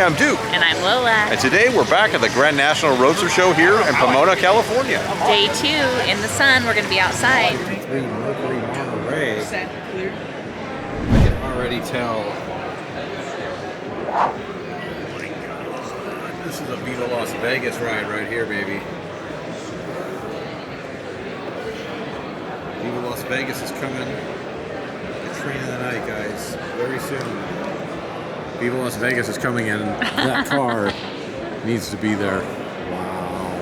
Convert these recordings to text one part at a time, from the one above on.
I'm Duke. And I'm Lola. And today we're back at the Grand National Roadster Show here in Pomona, California. Day 2 in the sun. We're going to be outside. Mercury Monterey. I can already tell. Oh my God. This is a Viva Las Vegas ride right here, baby. Viva Las Vegas is coming. The train of the night, guys. Very soon. Viva Las Vegas is coming in. That car needs to be there. Wow.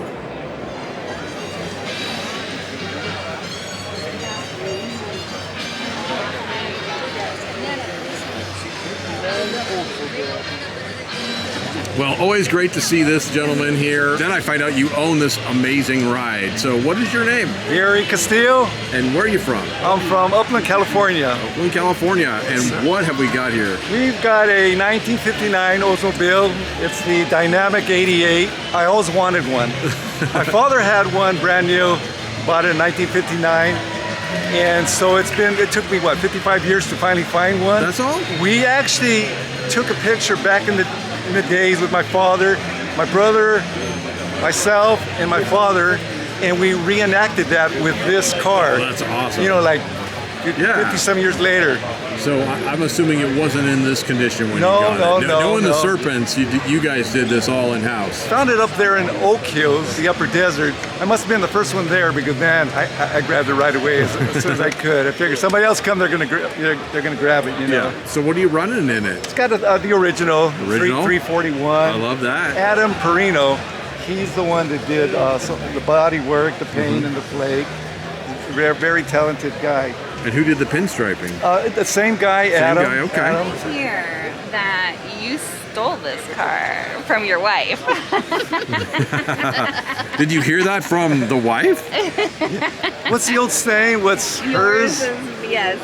Well, always great to see this gentleman here. Then I find out you own this amazing ride. So what is your name? Gary Castillo. And where are you from? I'm from Upland, California. Upland, California. And what have we got here? We've got a 1959 Oldsmobile. It's the Dynamic 88. I always wanted one. My father had one brand new, bought it in 1959. And so it took me, 55 years to finally find one. That's all? We actually took a picture back in the days with my father, my brother, myself, and my father, and we reenacted that with this car. Oh, that's awesome. You know, like 50-some years later. So I'm assuming it wasn't in this condition when you got it. Knowing the Serpents, you guys did this all in-house. Found it up there in Oak Hills, the upper desert. I must have been the first one there because, man, I grabbed it right away as soon as I could. I figured somebody else come, they're gonna grab it, you know. Yeah. So what are you running in it? It's got the original? 341. I love that. Adam Perino, he's the one that did the body work, the paint, and the flake. Very talented guy. And who did the pinstriping? The same guy, Adam. Same guy, okay. Adam. Hear that you stole this car from your wife. Did you hear that from the wife? What's the old saying? What's hers? Yes.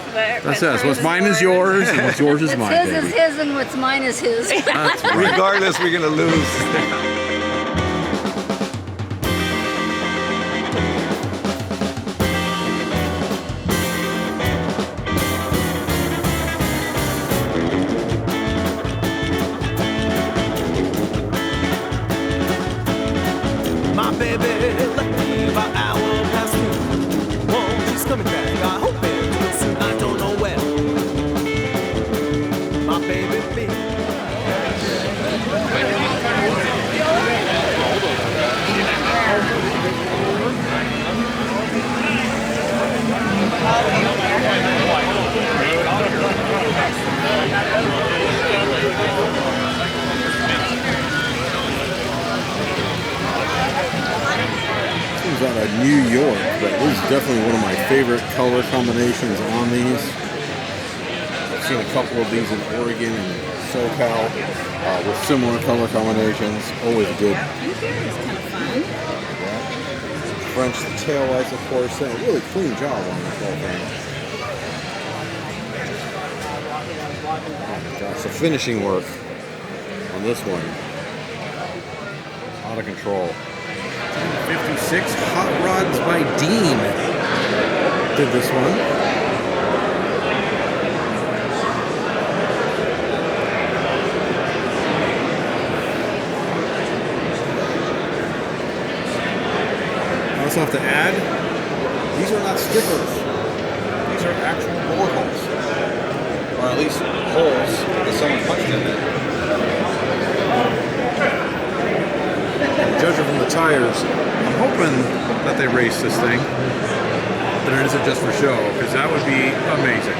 That's us. What's mine is yours, and what's yours is mine. His is his, and what's mine is his. That's right. Regardless, we're gonna lose. Out of New York, but this is definitely one of my favorite color combinations on these. I've seen a couple of these in Oregon and SoCal with similar color combinations. Always good. French tail lights, of course. A really clean job on this whole thing. Oh my gosh, the finishing work on this one, out of control. 56 Hot Rods by Dean did this one. I also have to add, these are not stickers. These are actual bore holes. Or at least holes that someone punched in it. Judging from the tires, I'm hoping that they race this thing, but it isn't just for show, because that would be amazing.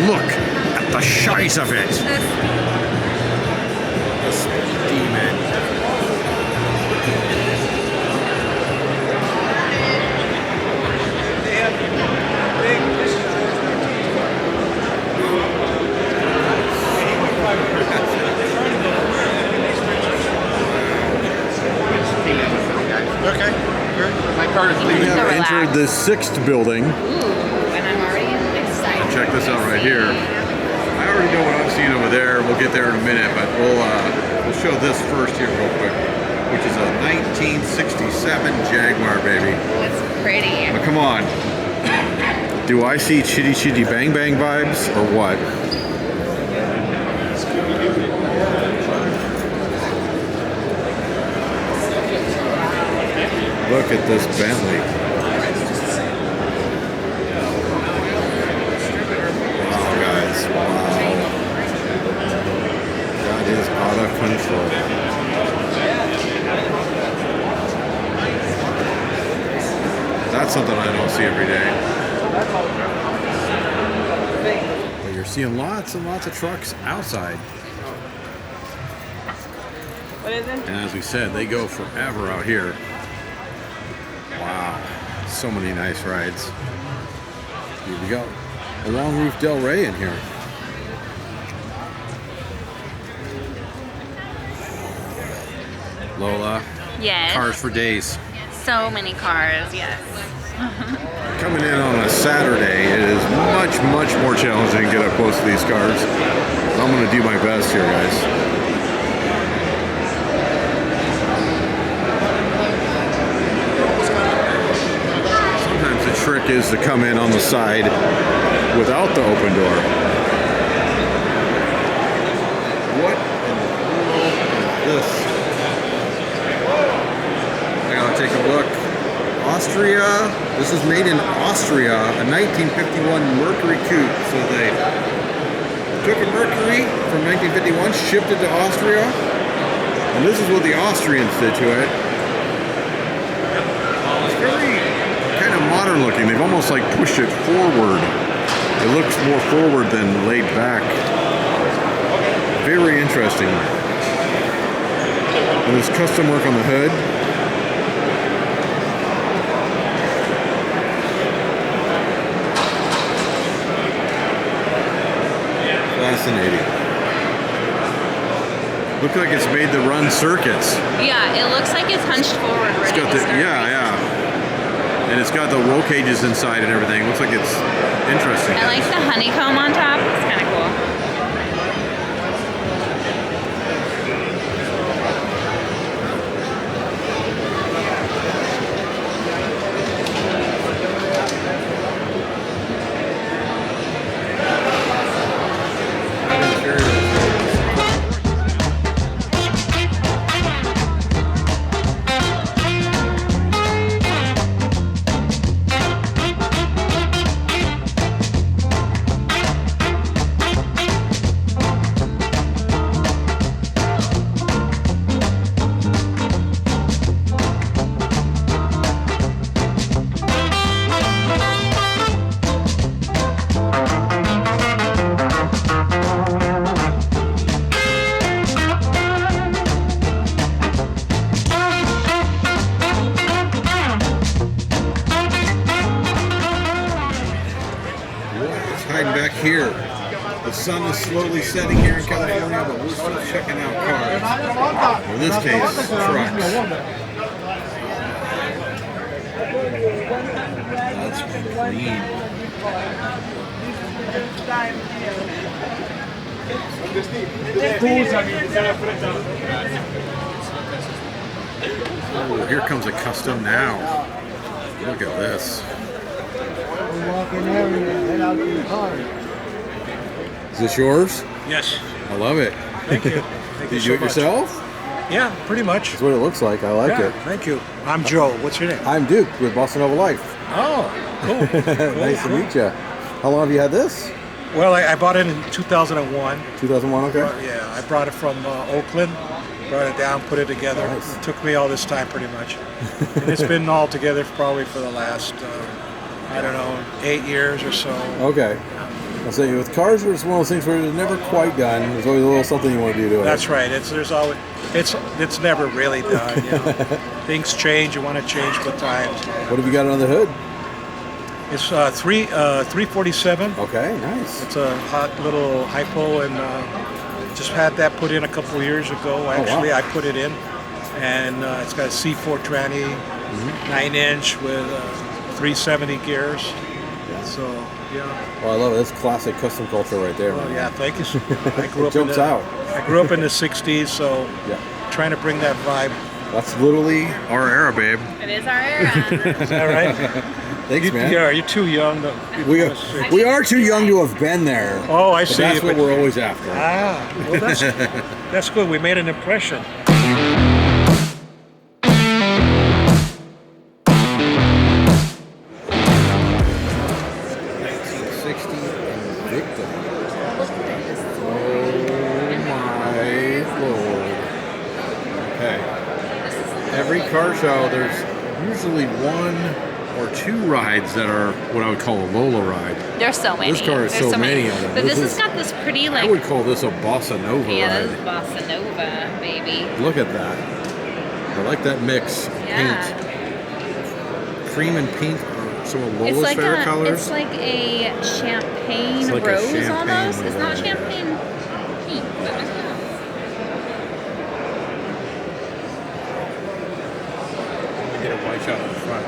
Look at the size of it. The Speed Demon. entered the 6th building. Ooh, and I'm already excited. Check this out right here. I already know what I'm seeing over there. We'll get there in a minute, but we'll show this first here real quick, which is a 1967 Jaguar, baby. Oh, it's pretty. Now, come on. Do I see Chitty Chitty Bang Bang vibes or what? Look at this Bentley. Wow, guys. Wow. That is out of control. That's something I don't see every day. But you're seeing lots and lots of trucks outside. What is it? And as we said, they go forever out here. Wow, so many nice rides. Here we go. A long roof Del Rey in here. Lola, Yes. cars for days. So many cars, yes. Coming in on a Saturday, it is much, much more challenging to get up close to these cars. I'm going to do my best here, guys. Sometimes the trick is to come in on the side without the open door. What in the world is this? I gotta take a look. Austria. This is made in Austria, a 1951 Mercury coupe. So they took a Mercury from 1951, shipped it to Austria, and this is what the Austrians did to it. It's very kind of modern looking. They've almost like pushed it forward. It looks more forward than laid back. Very interesting. And there's custom work on the hood. Fascinating. Looks like it's made to run circuits. Yeah, it looks like it's hunched forward. It's got the, yeah. And it's got the roll cages inside and everything. Looks like it's interesting. I like the honeycomb on top. It's kind of cool. Back here, the sun is slowly setting here in California, but we're still checking out cars. In this case, trucks. That's clean. Oh, here comes a Kustom now. Look at this. Walk in there and head out to the car. Is this yours? Yes. I love it. Thank you. Did you do it yourself? Yeah, pretty much. That's what it looks like. I like it. Thank you. I'm Joe. What's your name? I'm Duke with Bossanova Life. Oh, cool. Nice to meet you. How long have you had this? Well, I bought it in 2001. 2001, okay. Yeah, I brought it from Oakland. Brought it down, put it together. Nice. It took me all this time pretty much. And it's been all together probably for the last, 8 years or so. Okay. I'll say with cars, it's one of those things where it's never quite done. There's always a little something you want to do to it. That's right. It's never really done. You know? Things change. You want to change with times. What have you got on the hood? It's 347. Okay, nice. It's a hot little hypo, and just had that put in a couple of years ago. Actually, wow. I put it in, and it's got a C4 tranny, 9-inch with 370 gears. So, yeah. Oh, I love it. That's classic custom culture right there. Oh, man. yeah, thank you. I grew up Jumps out. I grew up in the 60s, so Yeah. trying to bring that vibe. That's literally our era, babe. It is our era. Is that right? Thanks, man. Yeah, you're too young. We are too young to have been there. Oh, I But see. that's what we're always after. Well, that's good. We made an impression. Every car show, there's usually one or two rides that are what I would call a Lola ride. There's so many. This car is There's so many of them. But this has got this pretty like. I would call this a Bossanova yeah, ride. this is Bossanova, baby. Look at that. I like that mix. Yeah. Pink. Cream and pink are some of Lola's It's like favorite colors. It's like a champagne It's like a rose champagne almost. It's not rose. champagne pink, but it's Get a white shot in the front.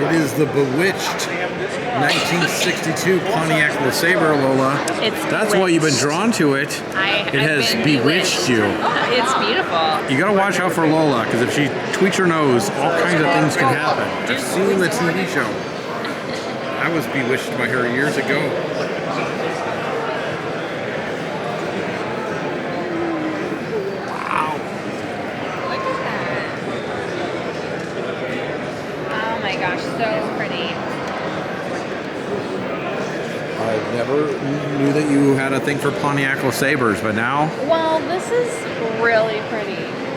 It is the bewitched 1962 Pontiac LeSabre, Lola. That's why you've been drawn to it. It has bewitched you. It's beautiful. You gotta watch out for Lola, because if she tweaks her nose, all kinds of things can happen. I've seen the TV show. I was bewitched by her years ago. Oh my gosh, so pretty. I never knew that you had a thing for Pontiac LeSabres, but now, Well, this is really pretty.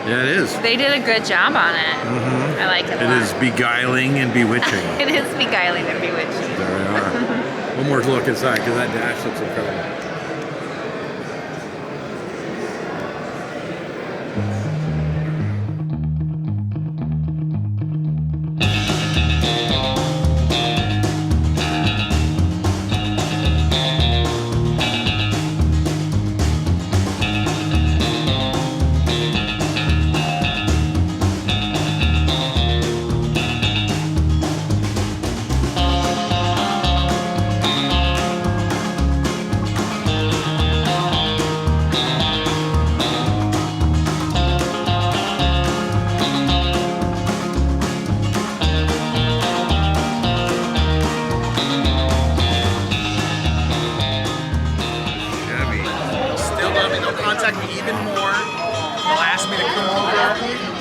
yeah, it is. They did a good job on it. Mm-hmm. I like it a It lot. is beguiling and bewitching. It is beguiling and bewitching. There we are. One more look inside, because that dash looks incredible.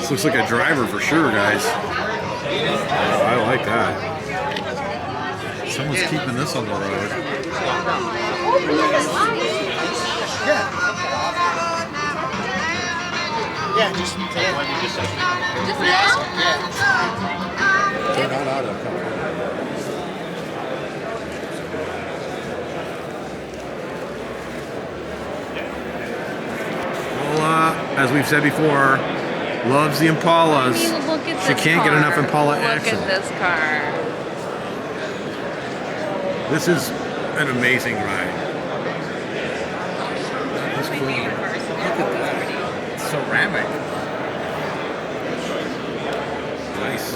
This looks like a driver for sure, guys. Oh, I like that. Someone's keeping this on the road. Yeah, just take one. Just They're not out of color. Lola, as we've said before, loves the Impalas. Look at She this can't get car. enough Impala Look action. at this car. This is an amazing ride. That's cool. Look at that. Ceramic. Nice.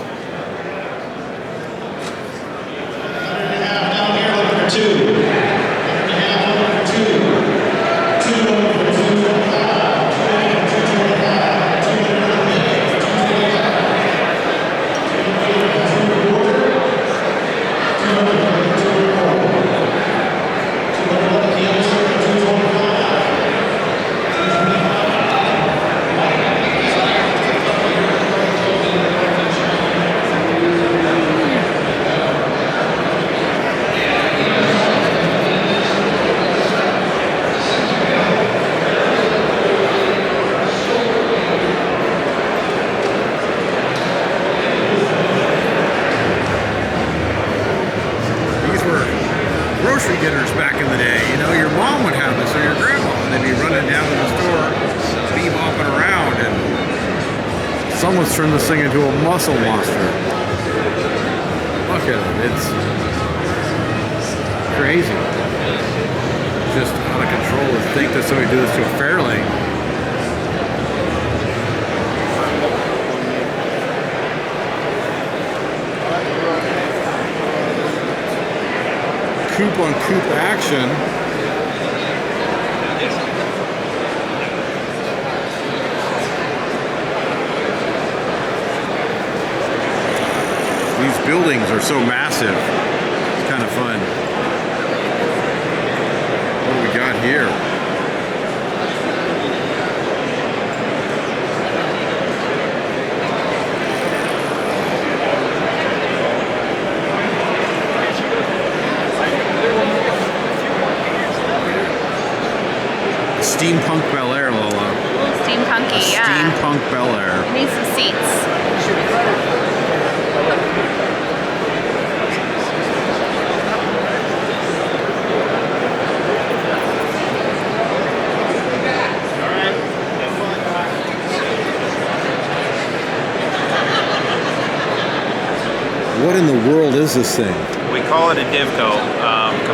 These were grocery dinners back in the day. You know, your mom would have this, or your grandma, and they'd be running down to the store, bebopping around, and someone's turned this thing into a muscle monster. Look at it, it's crazy. Just out of control to think that somebody do this to a Fairlane. coupe on coupe action. These buildings are so massive. It's kind of fun. What do we got here? Steampunk Bel Air, Lola. Steampunky, yeah. Steampunk Bel Air. It needs some seats. What in the world is this thing? We call it a divco.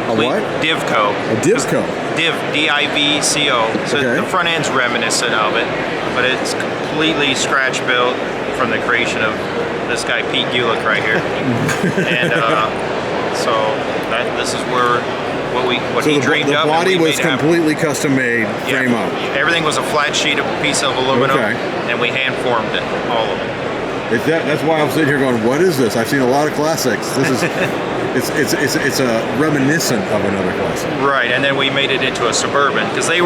A what? Divco. A divco. Div, D-I-V-C-O. So Okay. the front end's reminiscent of it, but it's completely scratch built from the creation of this guy Pete Gulick right here. And so this is where what he dreamed the up. body and we was made happen. completely custom made, frame up. Everything was a flat sheet of piece of aluminum, Okay. and we hand formed it, all of it. That's why I'm sitting here going, what is this? I've seen a lot of classics. This is, it's a reminiscent of another classic. Right, and then we made it into a Suburban, because a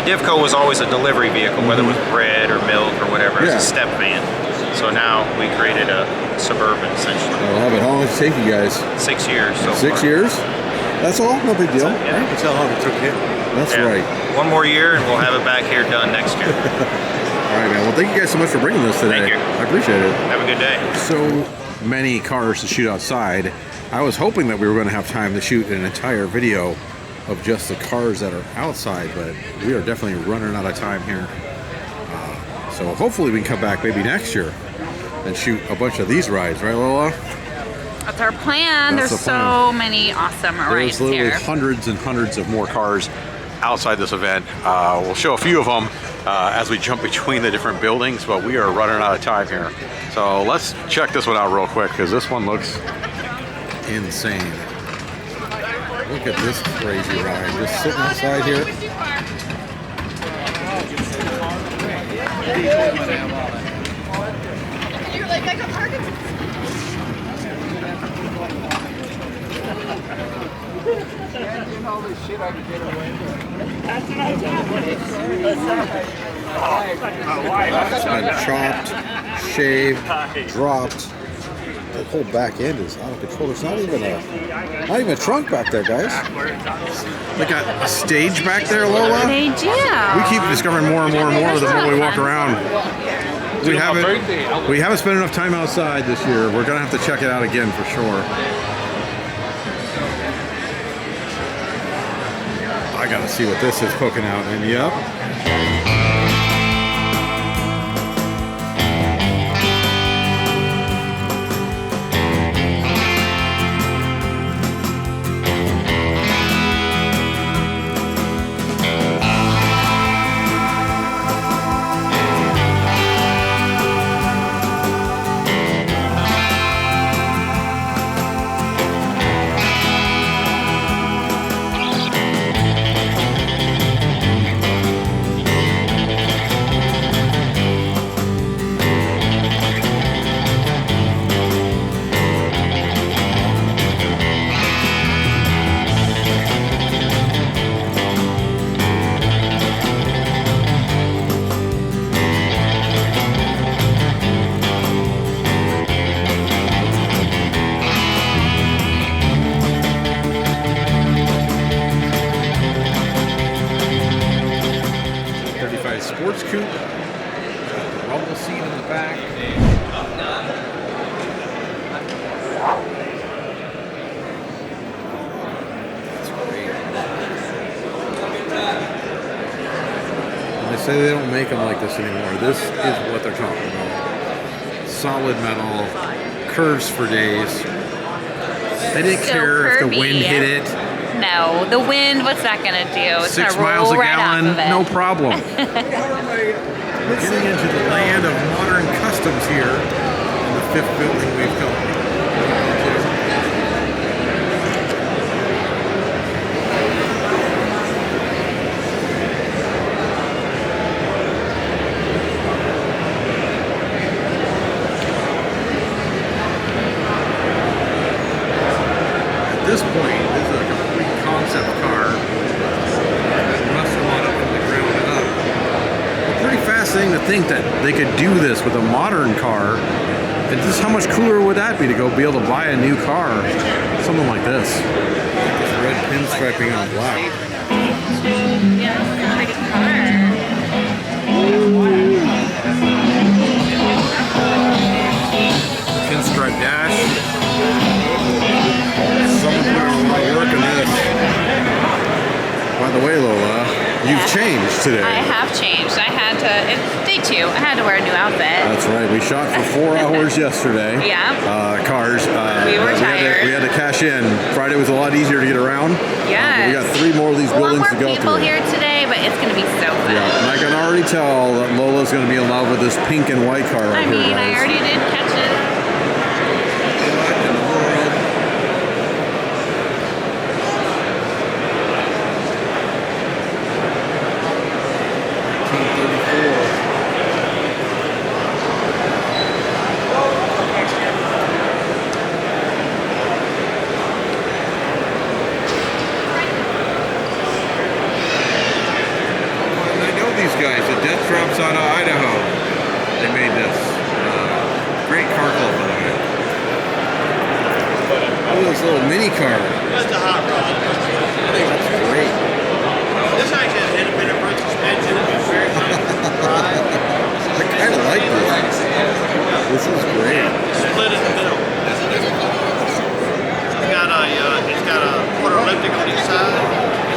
Divco was always a delivery vehicle, whether it was bread or milk or whatever, it was Yeah. a step van. So now we created a Suburban, essentially. I love it. How long did it take you guys? 6 years so 6 far. years? That's all? No big deal. Yeah. That's how long it took him. That's Yeah. right. One more year and we'll have it back here done next year. All right, man. Well, thank you guys so much for bringing this today. Thank you. I appreciate it. Have a good day. So many cars to shoot outside. I was hoping that we were going to have time to shoot an entire video of just the cars that are outside, but we are definitely running out of time here. So hopefully we can come back maybe next year and shoot a bunch of these rides, right, Lola? That's our plan. That's There's the plan. so many awesome There's rides literally here. hundreds and hundreds of more cars outside this event. We'll show a few of them as we jump between the different buildings, but we are running out of time here. So let's check this one out real quick because this one looks Insane. Look at this crazy ride. Just sitting outside here. It's been chopped, shaved, dropped. The whole back end is out of control. There's not even a trunk back there, guys. Like a stage back there, Lola. They do. We keep discovering more and more and more of them when we walk around. We haven't spent enough time outside this year. We're gonna have to check it out again for sure. I gotta see what this is poking out. And yep. Sports coupe, rumble seat in the back. That's great. And they say they don't make them like this anymore. This is what they're talking about. Solid metal, curves for days. They didn't So care if the curvy. wind hit it. No, the wind, what's that gonna do? It's 6 gonna miles roll a right gallon, off of it. no problem. We're getting into the land of modern customs here in the 5th building we've come. this point, this is a complete concept car. Custom on it from the ground up. It's pretty fascinating to think that they could do this with a modern car. And just how much cooler would that be to go be able to buy a new car? Something like this. This red pinstriping on black. Yeah, like a car. Pinstripe dash. Someone put a lot of work in this. By the way, Lola, you've changed today. I have changed. I had to, it's day 2. I had to wear a new outfit. That's right. We shot for 4 hours yesterday. Yeah. Cars. We were tired. We had to cash in. Friday was a lot easier to get around. Yeah. We got 3 more of these A lot buildings more to go people through. here today, but it's going to be so fun. Yeah, and I can already tell that Lola's going to be in love with this pink and white car right I mean, here, I guys. already did catch it. What in the world? Guys, the Death Drops out of Idaho. They made this. Great car club by the way. Look at this little mini car. That's a hot rod. That's great. This actually has independent front suspension. It's very nice to drive. I kind of like this. This is great. Split in the middle. It's got a quarter elliptic on each side.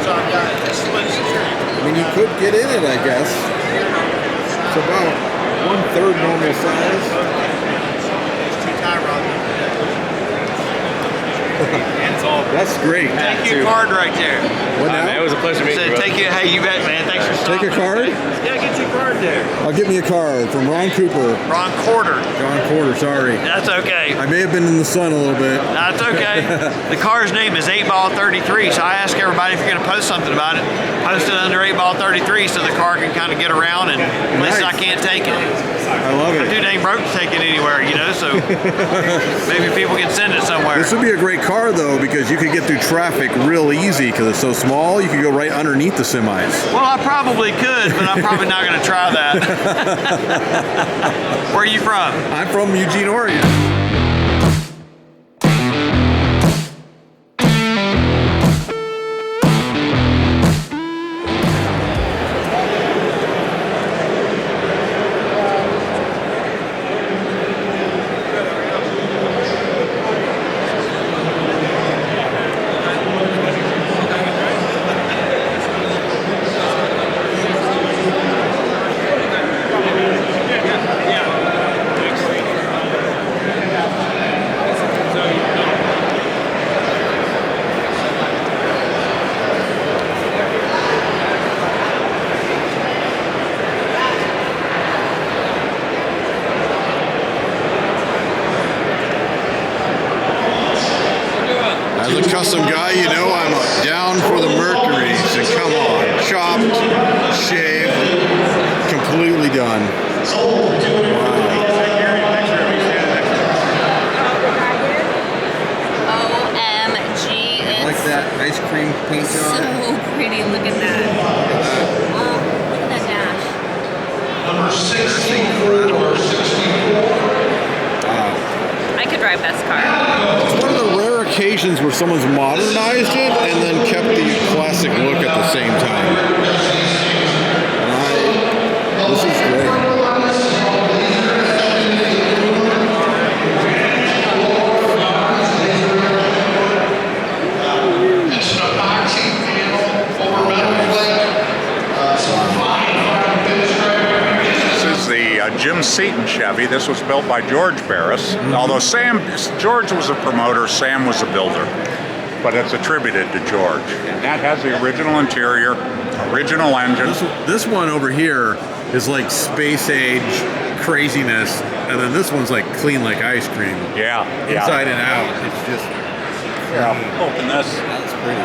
So I've got a split steering. I mean, you could get in it, I guess. It's about 1/3 normal size. There's 2 tie rods. That's great. Take your card right there. What now? It was a pleasure meeting you. Take your, hey, you bet, man. Thanks for stopping. Take a card? Yeah, get your card there. I'll give me a card from Ron Cooper. Ron Quarter. John Porter, sorry. That's okay. I may have been in the sun a little bit. That's okay. The car's name is 8Ball33, so I ask everybody if you're going to post something about it, post it under 8Ball33 so the car can kind of get around and places I can't take it. I love it. Dude ain't broke to take it anywhere, you know, so maybe people can send it somewhere. This would be a great car though because you could get through traffic real easy because it's so small. You could go right underneath the semis. Well, I probably could, but I'm probably not going to try that. Where are you from? I'm from Eugene, Oregon. As a custom guy, you know I'm down for the Mercuries. And come on, chopped, shaved, completely done. OMG, it's Like that ice cream paint so job. pretty. Look at that. Oh, look at that dash. Number 64 or 64. I could drive this car. It's one of the rare occasions where someone's modernized it and then kept the classic look at the same time. This is great. It's an epoxy panel over metal plate. Some fine pinstripe. This is the Jim Seaton Chevy. This was built by George Barris. Although George was a promoter, Sam was a builder. But it's attributed to George. And that has the original interior, original engine. This one over here is like space age craziness, and then this one's like clean like ice cream. Yeah, Inside and out. It's just. Yeah, open this. That's pretty.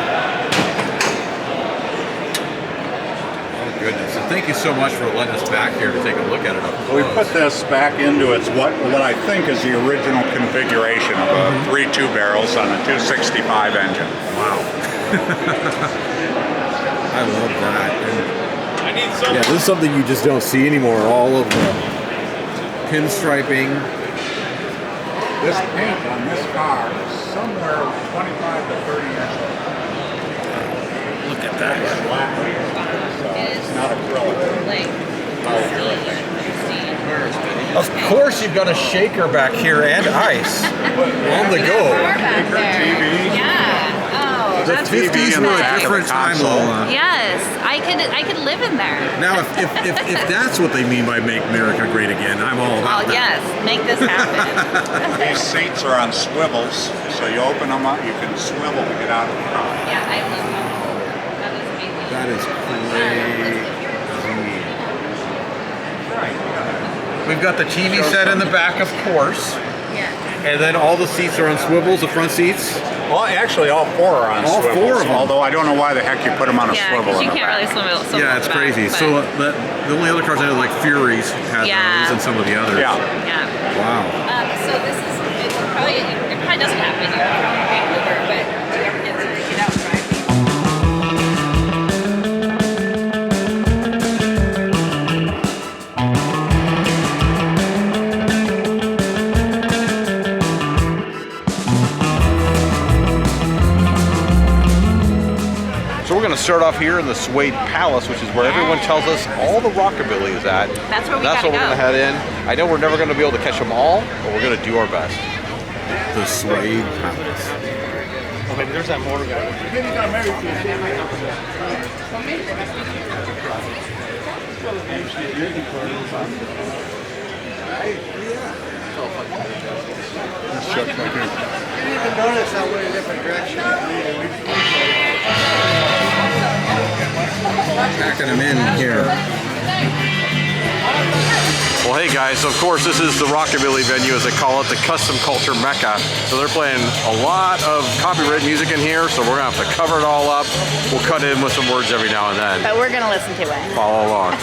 Oh goodness. thank you so much for letting us back here to take a look at it. We put this back into its what I think is the original configuration of a 3.2 barrels on a 265 engine. Wow. I love that. And I need some. Yeah, this is something you just don't see anymore. All of the pinstriping. This paint on this car is somewhere 25 to 30 inches. look at that. It's not acrylic. Like, Of course, you've got a shaker back here and ice on the go. Yeah. Oh, The that's 50s were a different time, Lola. Yes, I could live in there. Now, if that's what they mean by "Make America Great Again," I'm all about Oh yes, make this happen. These seats are on swivels, so you open them up, you can swivel to get out of the car. Yeah, I love that. That is amazing. That is great. We've got the TV set in the back, of course. Yeah. And then all the seats are on swivels, the front seats. Well, actually, all four are on All swivels. four of them. Although I don't know why the heck you put them on a Yeah, swivel. because in you the can't back. really swivel. Yeah, it's crazy. Back, So the only other cars I know, like Furies, had Yeah. those, and some of the others. Yeah. yeah. Wow. So this is it probably doesn't happen here from Vancouver, but do you ever get to get out and drive? So we're going to start off here in the Suede Palace, which is where everyone tells us all the Rockabilly is at. That's where we That's gotta where we're go. going to head in. I know we're never going to be able to catch them all, but we're going to do our best. The Suede Palace. Oh, maybe there's that motor guy. Let's check back here. You didn't even notice I went a different direction. Packing them in here. Well, hey guys, of course this is the Rockabilly venue, as they call it, the Kustom Kulture Mecca. So they're playing a lot of copyrighted music in here, so we're going to have to cover it all up. We'll cut in with some words every now and then. But we're gonna listen to it. Follow along.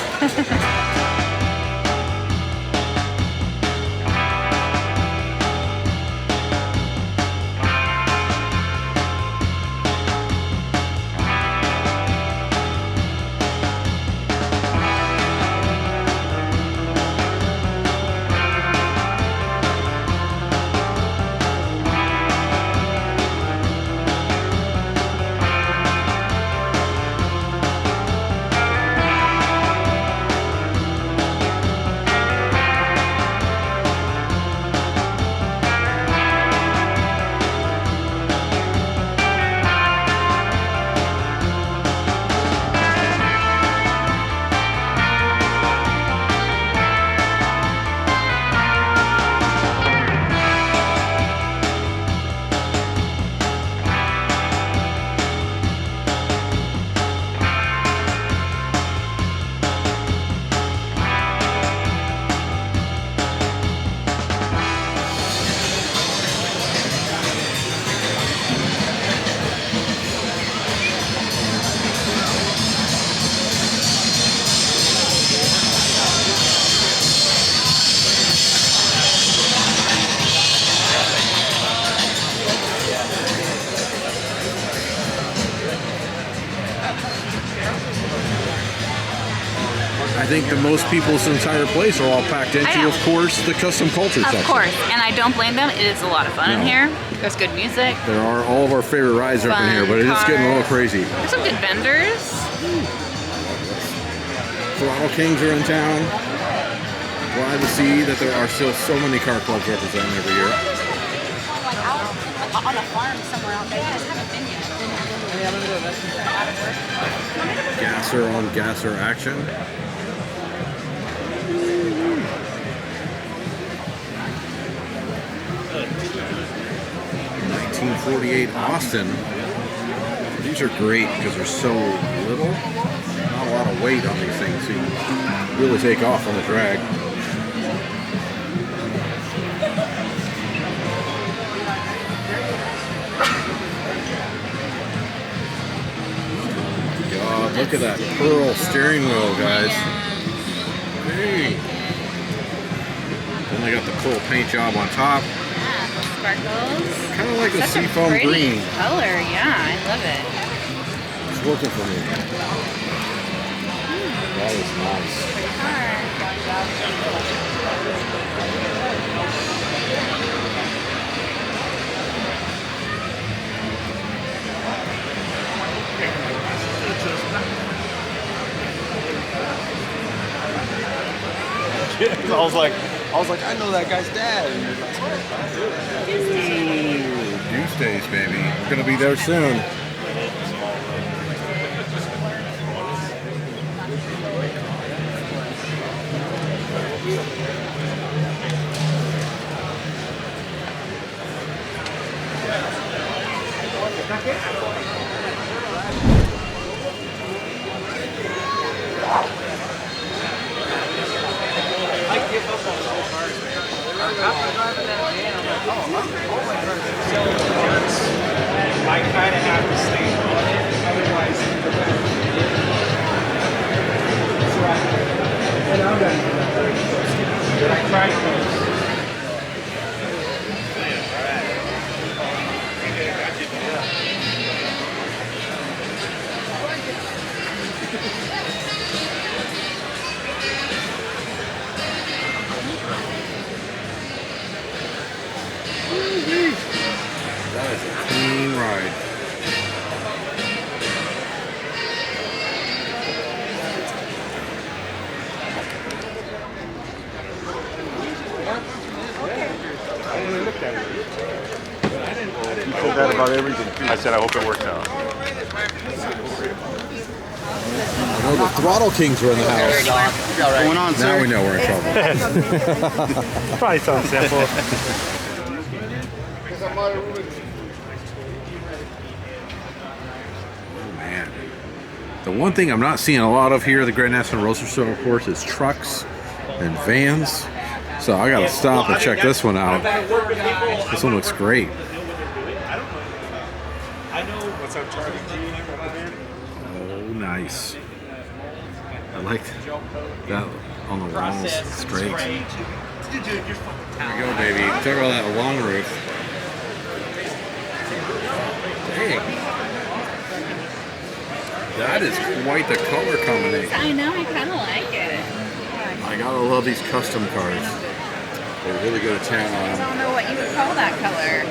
I think the most people's entire place are all packed into, know. of course, the Kustom Kulture section. Of course, and I don't blame them. It is a lot of fun in here. There's good music. There are all of our favorite rides up in here, but it is getting a little crazy. There's some good vendors. Throttle Kings are in town. Glad to see that there are still so many car clubs represented every year. Like out on a farm somewhere out there. You just haven't been yet. Gasser on Gasser action. '48 Austin. These are great because they're so little. Not a lot of weight on these things, so you really take off on the drag. God, Look at that pearl steering wheel, guys. Hey. Then they got the pearl paint job on top. Yeah, sparkles. Kind of like a Such seafoam pretty green. color, yeah, I love it. It's working for me. That is nice. Pretty car. I was like, I know that guy's dad. Ooh, Deuce Days, baby. We're gonna be there soon. I kind of have to stay on it, otherwise. I tried That is a clean ride. You said that about everything. I said I hope it works out. I know the Throttle Kings are in the house. What's going on, Now sir? we know we're in trouble. Probably something simple. Oh, man. The one thing I'm not seeing a lot of here at the Grand National Roadster Show, of course, is trucks and vans. So I gotta stop and check this one out. This one looks great. Oh, nice. I like that on the walls. It's great. There we go, baby. Talk about that long roof. Dang. That is quite the color combination. I know, I kind of like it. I gotta love these custom cars. They really go to town on I them. don't know what you would call that color.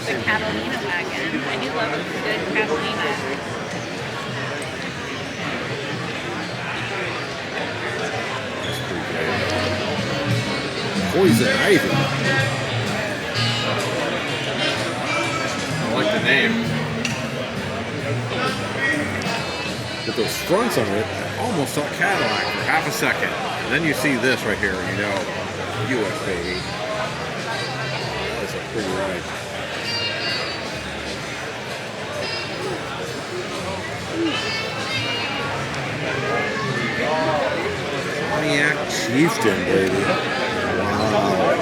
The Catalina wagon. I do love a good Catalina. Poison Ivy. I like the name. But those fronts on it almost thought Cadillac for half a second. And then you see this right here, you know, US baby. That's a pretty ride. Pontiac Chieftain, baby. Wow.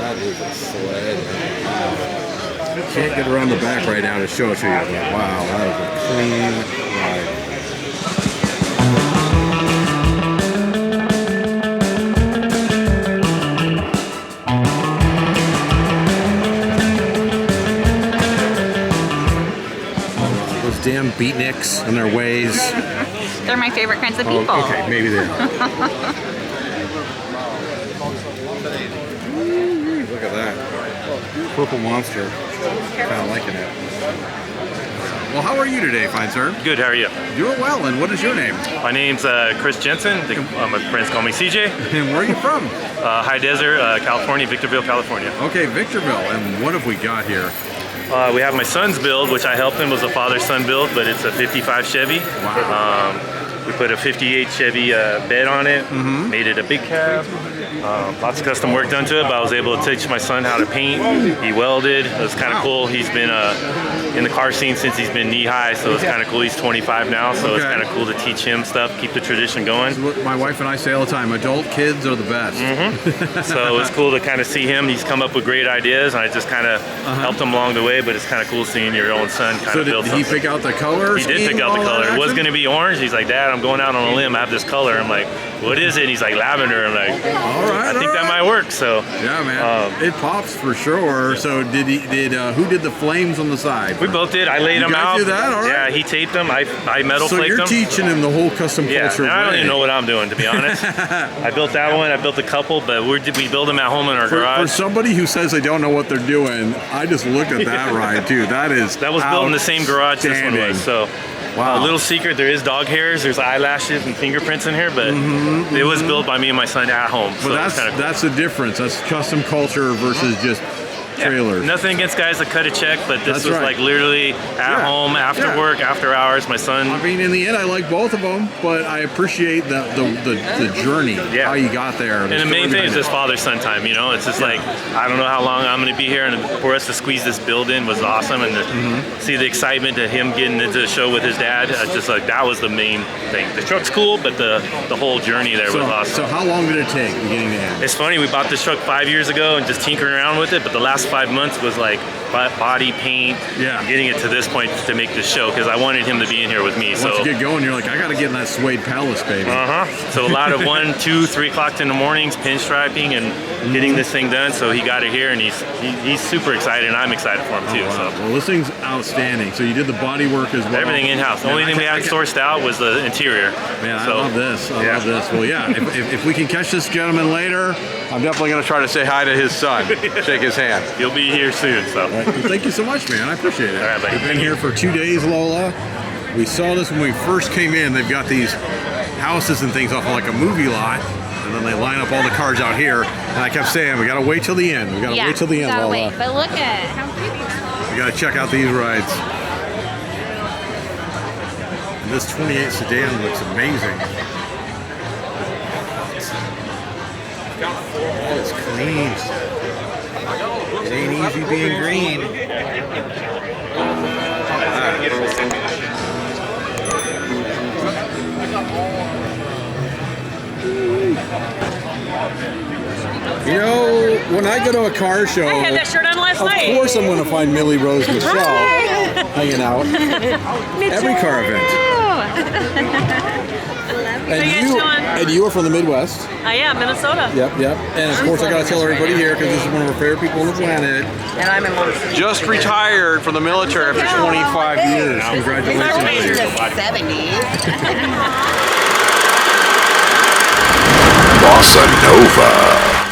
That is a sled. Wow. Can't get around the back right now to show it to you, but wow, that is a clean ride. Those damn beatniks and their ways. They're my favorite kinds of people. Oh, okay, maybe they are. Look at that. Purple monster. Kind of liking it. Well, how are you today, fine sir? Good, how are you? Doing well, and what is your name? My name's Chris Jensen. My friends call me CJ. And where are you from? High Desert, California, Victorville, California. Okay, Victorville. And what have we got here? We have my son's build, which I helped him. It was a father-son build, but it's a 55 Chevy. Wow. We put a 58 Chevy bed on it, made it a big cab, Lots of custom work done to it, but I was able to teach my son how to paint. He welded. It was kind of cool. He's been in the car scene since he's been knee high, so it's kind of cool. He's 25 now, so it's kind of cool to teach him stuff, keep the tradition going. What my wife and I say all the time, adult kids are the best. So it's cool to kind of see him. He's come up with great ideas, and I just kind of helped him along the way, but it's kind of cool seeing your own son kind of build something. Did he pick out the color? He did pick out the color. It was going to be orange. He's like, Dad, I'm going out on a limb. I have this color. I'm like, what is it? And he's like, lavender. I'm like, all right, I think that might work. So yeah, man, it pops for sure. So who did the flames on the side? We both did. I laid them out. Do that? All right. Yeah, he taped them. I metal flaked them. So you're teaching him the whole custom culture. I don't even know what I'm doing, to be honest. I built that one. I built a couple, but we build them at home in our garage. For somebody who says they don't know what they're doing, I just looked at that ride too. That was built in the same garage this one was. So. Wow. A little secret, there is dog hairs, there's eyelashes and fingerprints in here, but it was built by me and my son at home. But so that's the difference. That's custom culture versus just trailers. Nothing against guys that cut a check, but this was like literally at home, after work, after hours. My son. I mean, in the end, I like both of them, but I appreciate the journey, how you got there. And the main thing is just father-son time. You know, it's just like I don't know how long I'm going to be here, and for us to squeeze this build in was awesome, and to see the excitement of him getting into the show with his dad, just like that was the main thing. The truck's cool, but the whole journey there was awesome. So how long did it take beginning to end? It's funny, we bought this truck 5 years ago and just tinkering around with it, but the last 5 months was like body paint, getting it to this point to make this show, because I wanted him to be in here with me. Once so you get going, you're like, I got to get in that Suede Palace, baby. So a lot of 1, 2, 3 o'clock in the mornings, pinstriping and getting this thing done. So he got it here, and he's super excited, and I'm excited for him too. Wow. So well, this thing's outstanding. So you did the body work as well. Everything in house. The only thing we had sourced out was the interior. Man, I love this. I love this. Well, yeah. if we can catch this gentleman later, I'm definitely going to try to say hi to his son, shake his hand. He'll be here soon. So well, thank you so much, man. I appreciate it. All right, buddy. We've been here for 2 days, Lola. We saw this when we first came in. They've got these houses and things off of like a movie lot, and then they line up all the cars out here. And I kept saying, we got to wait till the end. We got to wait till the end, Lola. Wait. But look at how cute. We got to check out these rides. And this 28 sedan looks amazing. Oh, it's clean. It ain't easy being green. You know, when I go to a car show, I had that shirt on last night. Of course I'm going to find Millie Rose Michelle hanging out. Every car event. And you are from the Midwest. I am, Minnesota. Yep. And of course I got to tell everybody here, because this is one of our favorite people on the planet. And I'm in Montana. Just retired from the military after 25 years. Congratulations. 70s. Bossanova.